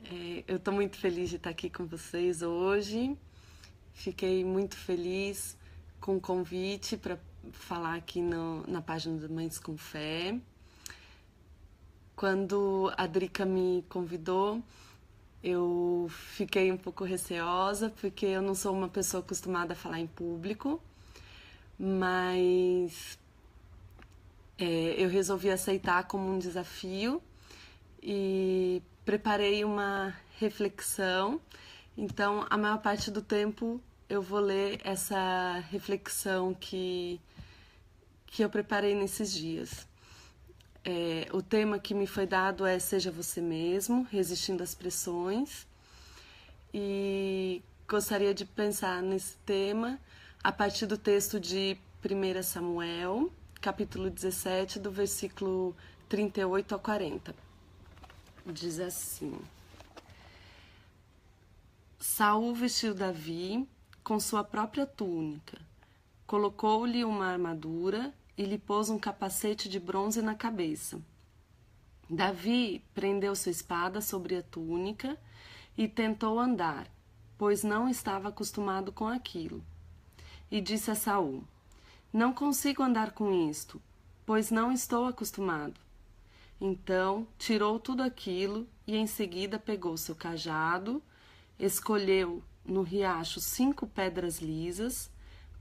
Eu estou muito feliz de estar aqui com vocês hoje. Fiquei muito feliz com o convite para falar aqui na página do Mães com Fé. Quando a Drica me convidou, eu fiquei um pouco receosa, porque eu não sou uma pessoa acostumada a falar em público, mas eu resolvi aceitar como um desafio e preparei uma reflexão. Então, a maior parte do tempo eu vou ler essa reflexão que eu preparei nesses dias. O tema que me foi dado é Seja Você Mesmo, Resistindo às Pressões. E gostaria de pensar nesse tema a partir do texto de 1 Samuel, capítulo 17, do versículo 38 a 40. Diz assim: Saul vestiu Davi com sua própria túnica, colocou-lhe uma armadura e lhe pôs um capacete de bronze na cabeça. Davi prendeu sua espada sobre a túnica e tentou andar, pois não estava acostumado com aquilo. E disse a Saul: Não consigo andar com isto, pois não estou acostumado. Então tirou tudo aquilo e em seguida pegou seu cajado, escolheu no riacho 5 pedras lisas,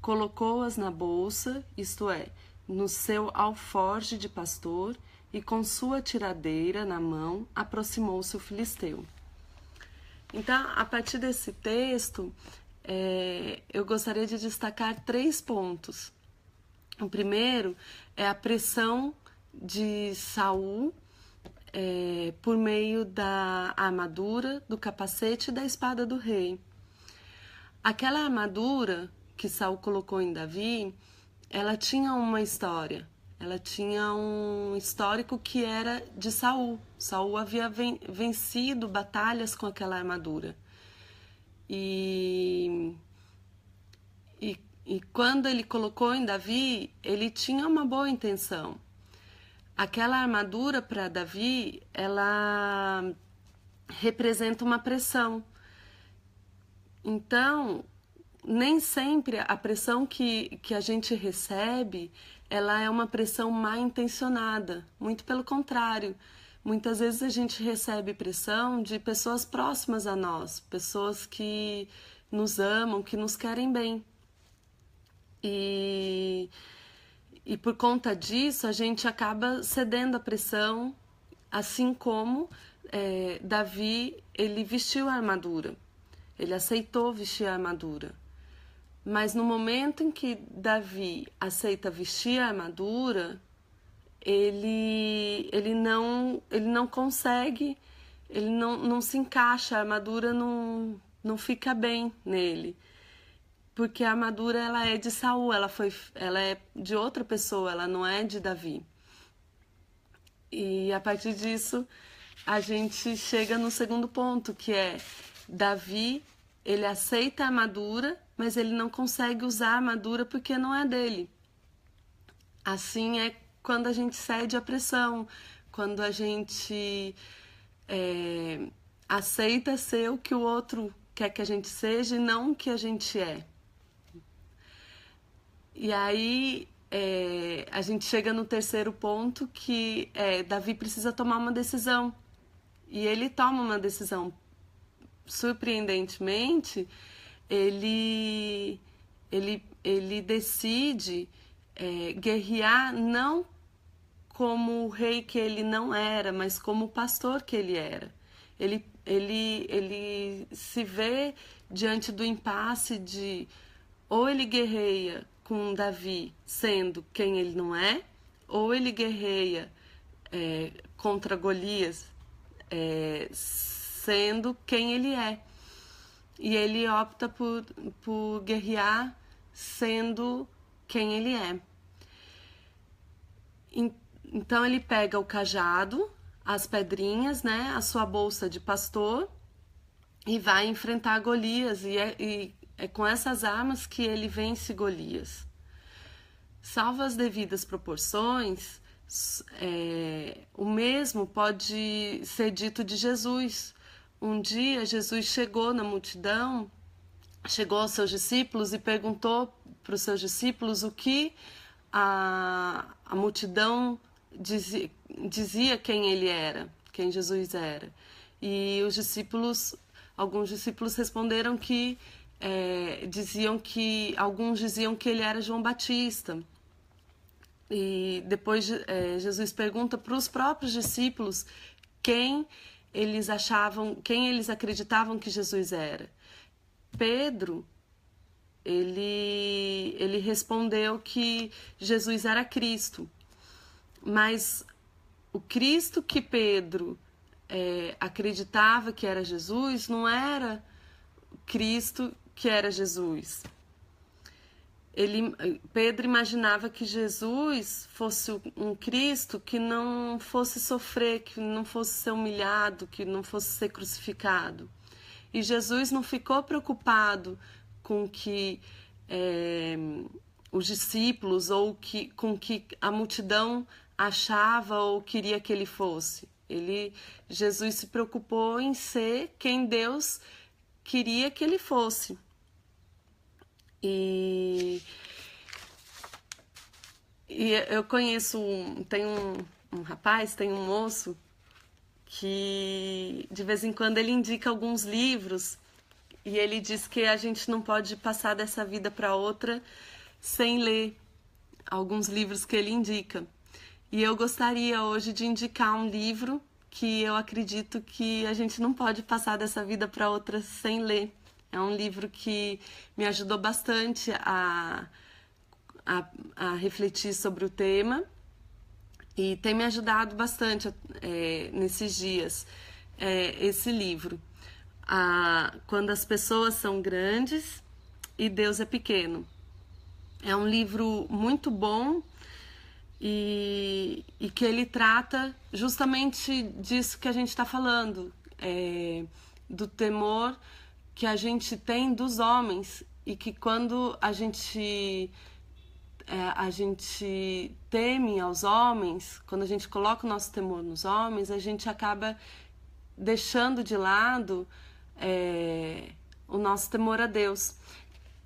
colocou-as na bolsa, isto é, no seu alforje de pastor, e com sua tiradeira na mão aproximou-se o filisteu. Então, a partir desse texto, eu gostaria de destacar 3 pontos. O primeiro é a pressão de Saul por meio da armadura, do capacete e da espada do rei. Aquela armadura que Saul colocou em Davi, ela tinha uma história. Ela tinha um histórico que era de Saul. Saul havia vencido batalhas com aquela armadura. E quando ele colocou em Davi, ele tinha uma boa intenção. Aquela armadura para Davi, ela representa uma pressão. Então, nem sempre a pressão que a gente recebe, ela é uma pressão mal intencionada. Muito pelo contrário. Muitas vezes a gente recebe pressão de pessoas próximas a nós, pessoas que nos amam, que nos querem bem. E por conta disso, a gente acaba cedendo à pressão, assim como Davi, ele vestiu a armadura. Ele aceitou vestir a armadura. Mas no momento em que Davi aceita vestir a armadura, ele não consegue, ele não se encaixa, a armadura não fica bem nele. Porque a armadura ela é de Saul, ela é de outra pessoa, ela não é de Davi. E a partir disso, a gente chega no segundo ponto, que é Davi, ele aceita a armadura, mas ele não consegue usar a armadura porque não é dele. Assim é quando a gente cede à pressão, quando a gente aceita ser o que o outro quer que a gente seja e não o que a gente é. E aí a gente chega no terceiro ponto, que Davi precisa tomar uma decisão. E ele toma uma decisão. Surpreendentemente, ele decide guerrear não como o rei que ele não era, mas como o pastor que ele era. Ele se vê diante do impasse de ou ele guerreia com Davi sendo quem ele não é, ou ele guerreia contra Golias sendo quem ele é. E ele opta por guerrear sendo quem ele é. Então ele pega o cajado, as pedrinhas, né, a sua bolsa de pastor e vai enfrentar Golias. E é com essas armas que ele vence Golias. Salvo as devidas proporções, o mesmo pode ser dito de Jesus. um dia Jesus chegou na multidão, chegou aos seus discípulos e perguntou para os seus discípulos o que a multidão dizia quem ele era, quem Jesus era. E os discípulos, alguns discípulos responderam que alguns diziam que ele era João Batista. E depois Jesus pergunta para os próprios discípulos quem eles acreditavam que Jesus era. Pedro, ele respondeu que Jesus era Cristo, mas o Cristo que Pedro acreditava que era Jesus não era o Cristo que era Jesus. Pedro imaginava que Jesus fosse um Cristo que não fosse sofrer, que não fosse ser humilhado, que não fosse ser crucificado. E Jesus não ficou preocupado com que os discípulos ou com que a multidão achava ou queria que ele fosse. Jesus se preocupou em ser quem Deus queria que ele fosse. E eu conheço, tem um rapaz, tem um moço que de vez em quando ele indica alguns livros e ele diz que a gente não pode passar dessa vida para outra sem ler alguns livros que ele indica. E eu gostaria hoje de indicar um livro que eu acredito que a gente não pode passar dessa vida para outra sem ler. É um livro que me ajudou bastante a refletir sobre o tema e tem me ajudado bastante nesses dias. Esse livro, Quando as Pessoas São Grandes e Deus é Pequeno. É um livro muito bom e que ele trata justamente disso que a gente está falando, do temor que a gente tem dos homens e que quando a gente teme aos homens, quando a gente coloca o nosso temor nos homens, a gente acaba deixando de lado o nosso temor a Deus.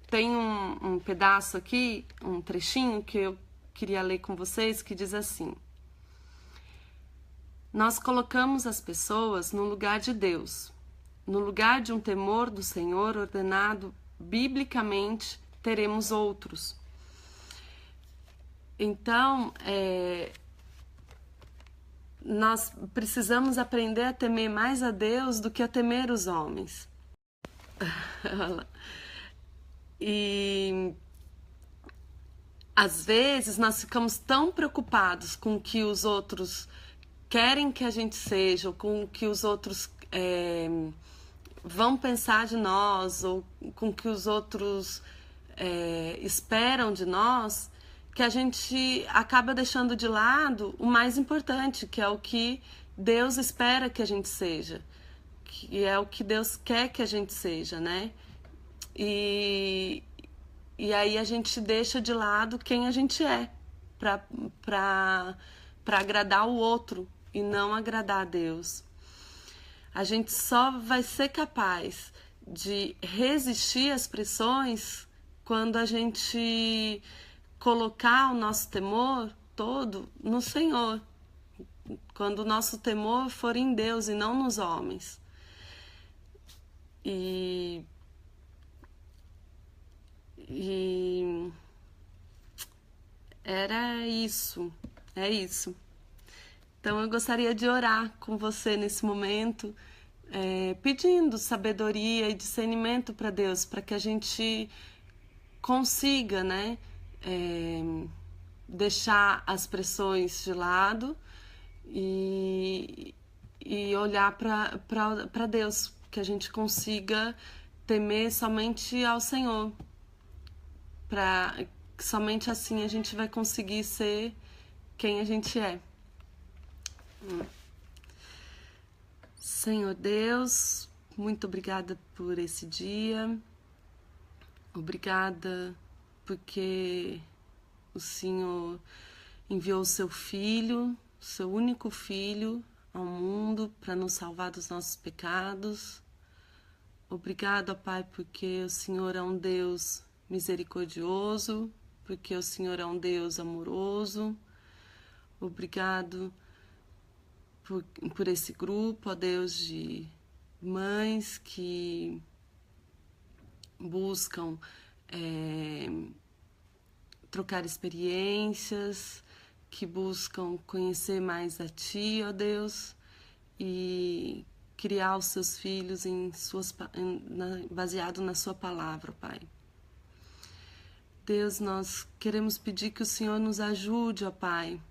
Tem um pedaço aqui, um trechinho que eu queria ler com vocês, que diz assim: nós colocamos as pessoas no lugar de Deus. No lugar de um temor do Senhor ordenado biblicamente, teremos outros. Então, nós precisamos aprender a temer mais a Deus do que a temer os homens. E às vezes nós ficamos tão preocupados com o que os outros querem que a gente seja, ou com o que os outros vão pensar de nós, ou com o que os outros esperam de nós, que a gente acaba deixando de lado o mais importante, que é o que Deus espera que a gente seja, que é o que Deus quer que a gente seja, né? E aí a gente deixa de lado quem a gente é, para agradar o outro e não agradar a Deus. A gente só vai ser capaz de resistir às pressões quando a gente colocar o nosso temor todo no Senhor, quando o nosso temor for em Deus e não nos homens. E era isso, é isso. Então eu gostaria de orar com você nesse momento, pedindo sabedoria e discernimento para Deus, para que a gente consiga, né, deixar as pressões de lado e olhar para Deus, que a gente consiga temer somente ao Senhor, para que somente assim a gente vai conseguir ser quem a gente é. Senhor Deus, muito obrigada por esse dia, obrigada porque o Senhor enviou o seu Filho, seu único Filho, ao mundo para nos salvar dos nossos pecados. Obrigado, ó Pai, porque o Senhor é um Deus misericordioso, porque o Senhor é um Deus amoroso. Obrigado por esse grupo, ó Deus, de mães que buscam trocar experiências, que buscam conhecer mais a Ti, ó Deus, e criar os seus filhos baseado na Sua palavra, Pai. Deus, nós queremos pedir que o Senhor nos ajude, ó Pai,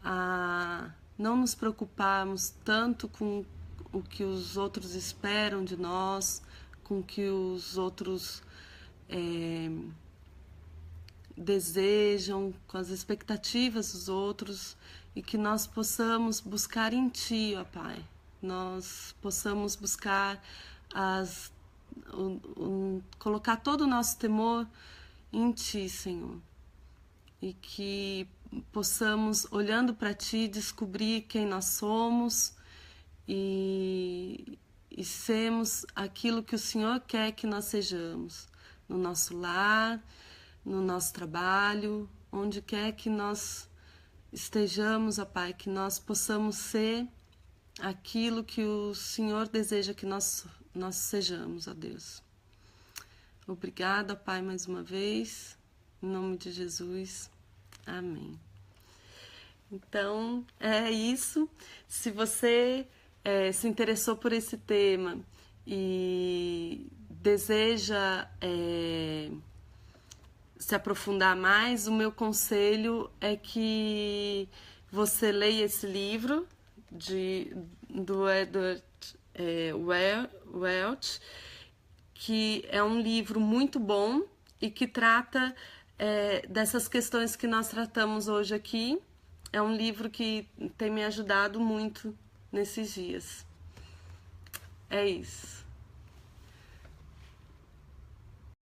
a não nos preocuparmos tanto com o que os outros esperam de nós, com o que os outros desejam, com as expectativas dos outros, e que nós possamos buscar em Ti, ó Pai. Nós possamos buscar colocar todo o nosso temor em Ti, Senhor. E que possamos, olhando para Ti, descobrir quem nós somos e sermos aquilo que o Senhor quer que nós sejamos, no nosso lar, no nosso trabalho, onde quer que nós estejamos, ó Pai, que nós possamos ser aquilo que o Senhor deseja que nós sejamos, ó Deus. Obrigada, ó Pai, mais uma vez, em nome de Jesus. Amém. Então, é isso. Se você se interessou por esse tema e deseja se aprofundar mais, o meu conselho é que você leia esse livro do Edward Welch, que é um livro muito bom e que trata dessas questões que nós tratamos hoje aqui. É um livro que tem me ajudado muito nesses dias. É isso.